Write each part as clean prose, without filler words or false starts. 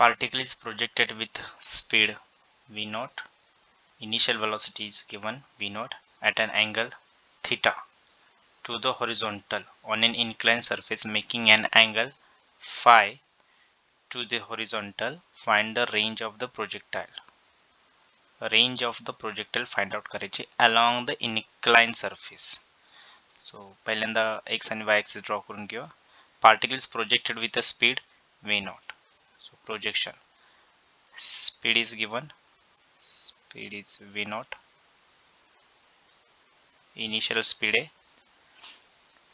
particle is projected with speed v naught. Initial velocity is given v naught at an angle theta to the horizontal on an inclined surface making an angle phi to the horizontal. Find the range of the projectile. Range of the projectile find out करायची along the inclined surface. So पहिल्यांदा x आणि y axis draw करून घेऊया. Particle is projected with a speed v naught. So projection speed is given. Speed is v naught. Initial speed है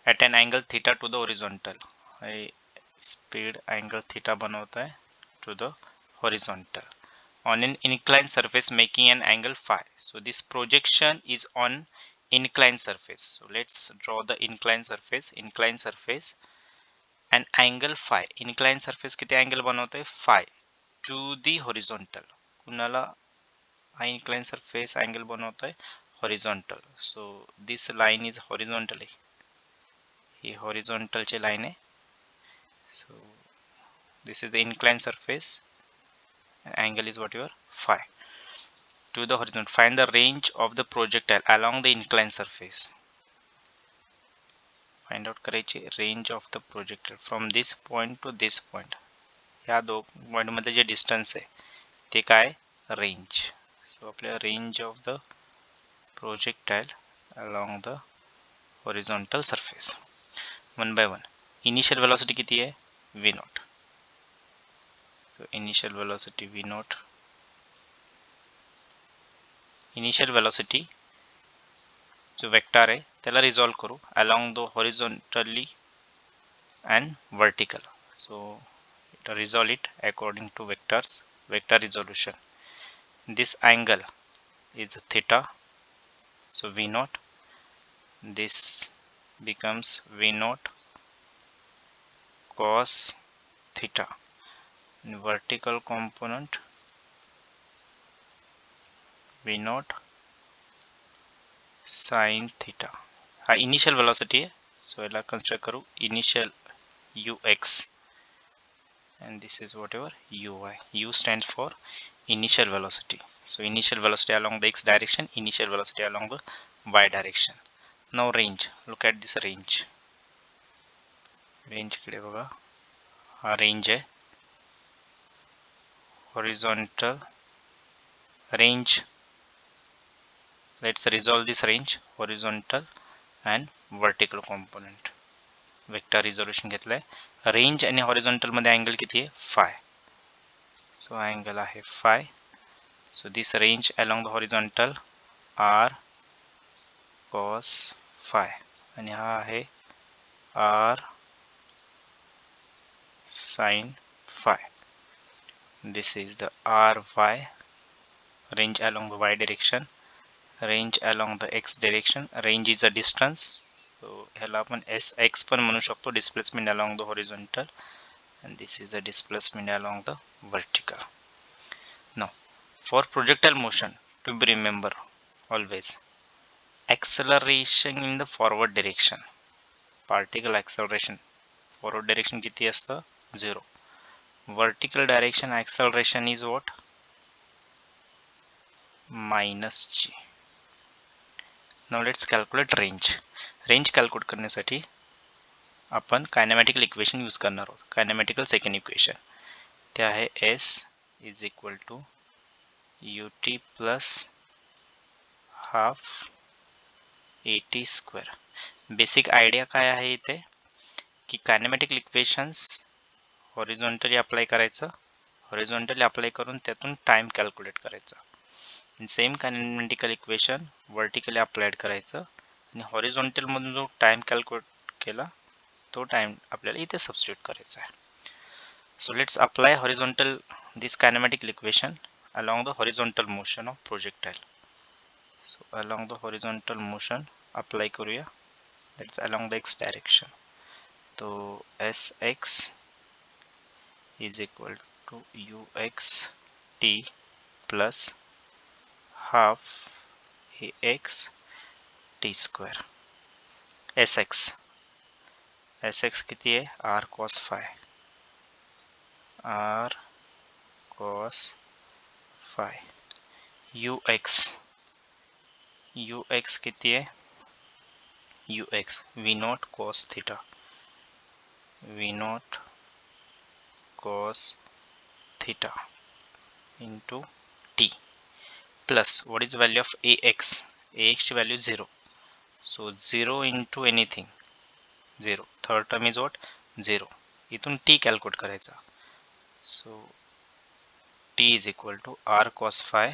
at an angle theta to the horizontal. Speed angle theta बनवता है to the horizontal on an inclined surface making an angle phi. So this projection is on inclined surface. So let's draw the inclined surface. Inclined surface an angle phi. Inclined surface किती angle बनवता है phi to the horizontal. कुणाला हा inclined surface angle बनवता है horizontal. So this line is horizontally. He horizontal ची line है. So this is the inclined surface. Angle is whatever phi to the horizontal. Find the range of the projectile along the inclined surface. Find out करायची range of the projectile from this point to this point. ह्या दो point मध्ये जे distance आहे ते काय range. सो आपल्या range of the projectile along the horizontal surface. One by one. Initial velocity किती आहे v naught. So initial velocity v naught. Initial velocity जो वेक्टर आहे त्याला रिझॉल्व करू along the horizontally and vertical. So resolve it according to vectors. Vector resolution. This angle is theta. So v naught. This becomes v naught cos theta. And vertical component v naught sin theta. हा initial velocity है. So याला consider करू initial ux and this is whatever uy. U stands for initial velocity. So initial velocity along the x direction, initial velocity along the y direction. Now range. Look at this range. Range कडे बघा. हा range आहे. Horizontal range. Let's resolve this range. Horizontal and vertical component. Vector resolution घेतलाय. Range आणि horizontal मध्ये angle किती आहे phi. So angle आहे phi. So this range along the horizontal r cos phi आणि हा आहे r sin phi. This is the ry. Range along the y direction. Range along the x direction. Range is a distance. So ह्याला आपण sx पण म्हणू शकतो. Displacement along the horizontal. And this is the displacement along the vertical. Now for projectile motion to be remember always acceleration in the forward direction. Particle acceleration forward direction किती असतं 0. Vertical direction acceleration is what minus g. Now let's calculate range. Range calculate करण्यासाठी आपण कायनेमॅटिकल equation use करणार आहोत. कायनेमॅटिकल second equation ते आहे s is equal to ut plus half at square. Basic idea काय आहे इथे की कायनेमॅटिकल इक्वेशन्स हॉरिझॉन्टली अप्लाय करायचं. हॉरिझॉन्टली अप्लाय करून त्यातून टाइम कॅल्क्युलेट करायचा. Same kinematical equation vertically applied करायचं आणि हॉरिझॉन्टल मधून जो टाइम कॅल्क्युलेट केला तो टाइम आपल्याला इथे सबस्टिट्यूट करायचा आहे. So let's apply horizontal this kinematical equation along the horizontal motion of projectile. So along the horizontal motion apply करूया. That's along the x direction. तो sx is equal to ux t plus half ax t square. sx किती आहे r cos phi. r cos phi. ux किती आहे, ux v0 cos theta, v0 cos theta into t plus what is value of ax ची value 0, so 0 into anything 0, third term is what 0, इथून t calculate करायचा, so t is equal to r cos phi,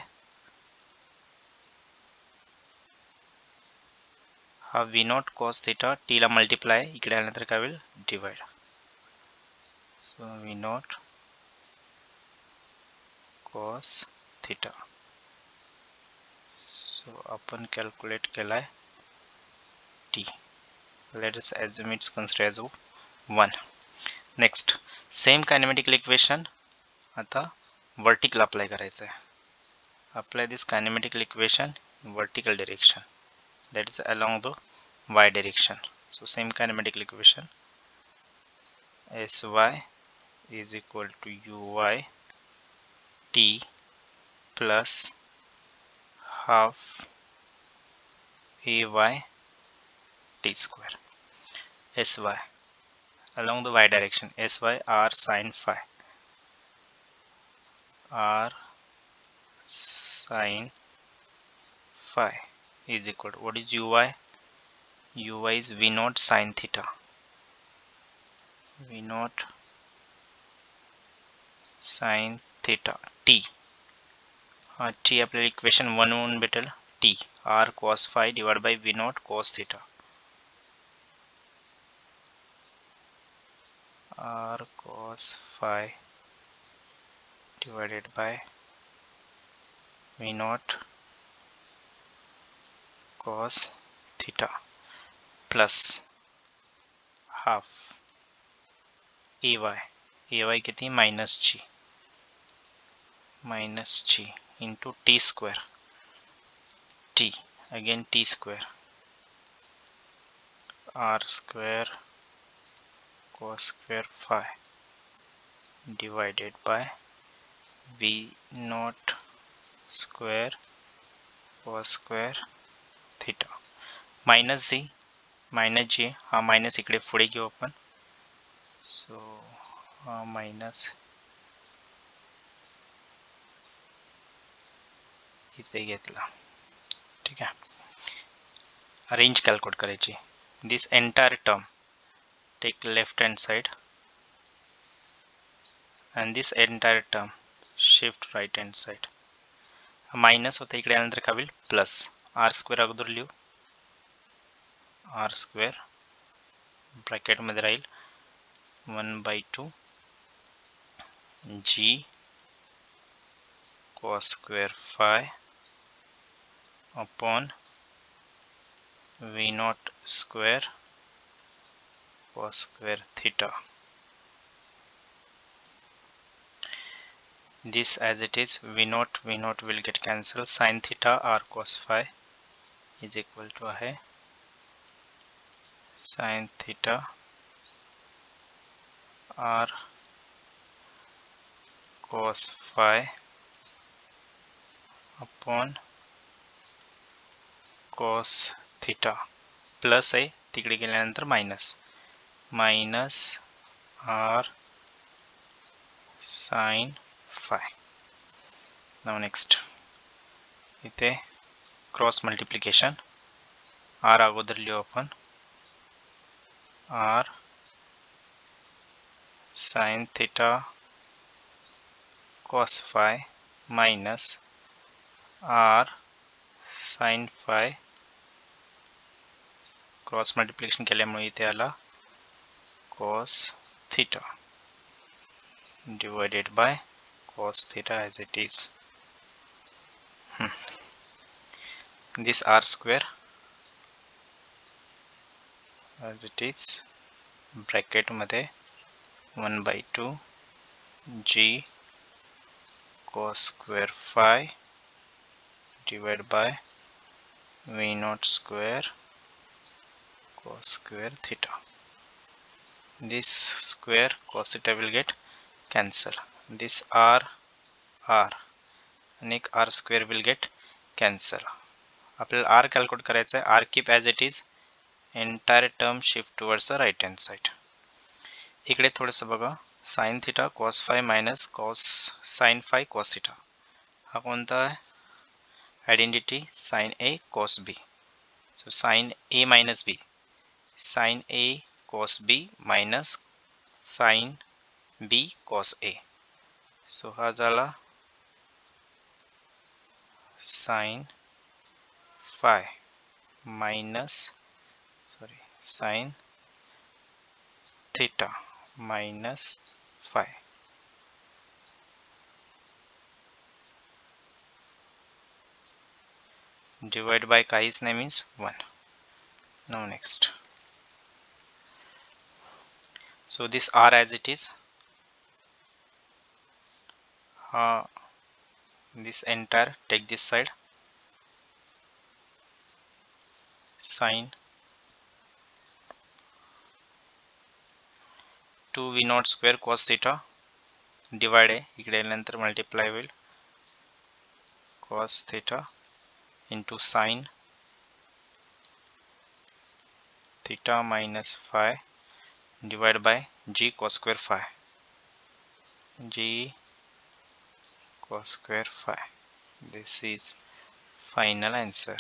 हा v0 cos theta t ला multiply इकडे आल्यानंतर काय होईल divide, सो v0 cos theta, सो आपण calculate केलाय t, let us assume it's considered as 1. Next same kinematical equation आता vertical apply करायचं आहे. Apply this kinematical equation in vertical direction, that is along the y direction. So same kinematical equation, Sy is equal to uy t plus half ay t square. Sy along the y direction, Sy r sin phi, r sin phi is equal to what is uy, uy is v0 sin theta, v0 sin theta t, t आपल्याला equation 1 म्हणून भेटेल t r cos phi divided by v0 cos theta, r cos phi divided by v0 cos theta plus half ay किती minus g into t square, t again t square, r square cos square phi divided by v0 square cos square theta minus g हा minus इकडे पुढे घेऊ आपण, सो हा minus इथे घेतला, ठीक आहे. रेंज कॅल्क्युलेट करायची, this entire term take left hand side and this entire term shift right hand side, minus होता इकडे आल्यानंतर काय होईल प्लस, r स्क्वेअर अगोदर लिहू, r स्क्वेअर ब्रॅकेट मध्ये राहील 1/2 g cos square phi upon v0 square cos square theta. This as it is, v0 will get cancelled, sin theta r cos phi is equal to है sin theta r cos phi upon cos theta plus आहे तिकडे गेल्यानंतर minus r sin phi. Now next इथे cross multiplication, r अगोदर लिहू आपण, r sin theta cos phi minus r sin phi, cross multiplication केल्यामुळे इथे आला cos theta divided by cos theta as it is. This r square as it is bracket मध्ये 1/2 g cos square phi divided by v0 square cos square theta. This square cos theta will get cancel. This r R आणि एक R square will get cancel. आपल्याला R calculate करायचं आहे. R keep as it is, entire term shift towards the right hand side. इकडे थोडंसं बघा, sine theta cos phi minus cos sine phi cos theta. हा कोणता आहे identity? Sine A cos B. So sine A minus B, sine A cos B minus sine B cos A. So हा झाला sine five minus sine theta minus five. Divide by काहीच नाही means 1. Now next, so this r as it is, this entire take this side, sine 2v0 square cos theta divide इकडे नंतर multiply will cos theta into sine theta minus phi divided by g cos square phi, g cos square phi. This is final answer.